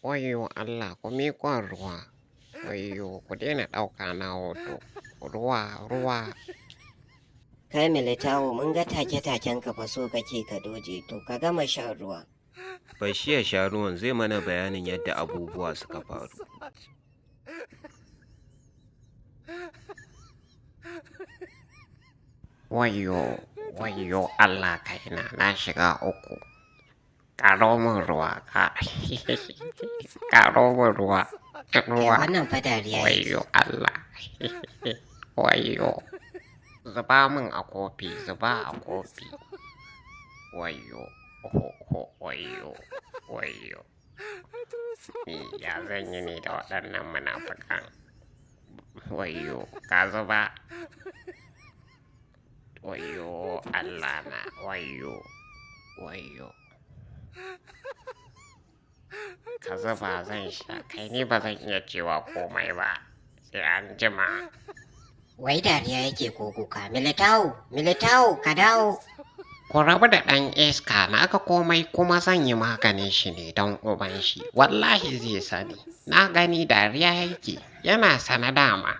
Wayyo Allah ku miƙon ruwa. Wayyo ku daina ɗauka na hoto. Ruwa, ruwa. Kai Militawo mun ga take-taken ka fa so kake ka doje to ka gama shan ruwa. Bashi ya sha ruwan zai mana bayanin yadda abubuwa suka faru. Wayyo, wayyo Allah kaina na shiga uku. Ƙaro min ruwa ka. Ƙaro min ruwa. Kai Ruwa. wannan fa dariya yake. Wayyo Allah. Wayyo. Zuba min a kofi, zuba a kofi. Wayyo. Wayyo. Wayyo. Ya zan yi ne da waɗannan munafukan. Wayyo, ka zuba. Wayyo Allah na, wayyo. Wayyo. Ka zuba zan sha, kai ni ba zan iya cewa komai ba. Sai an jima. Wai dariya yake ko kuka. Militawo ka dawo. Ku rabu da ɗan iska na ga komai kuma zan yi maganin shi ne don uban shi. Wallahi zai sani. Na gani dariya yake, yana sana dama.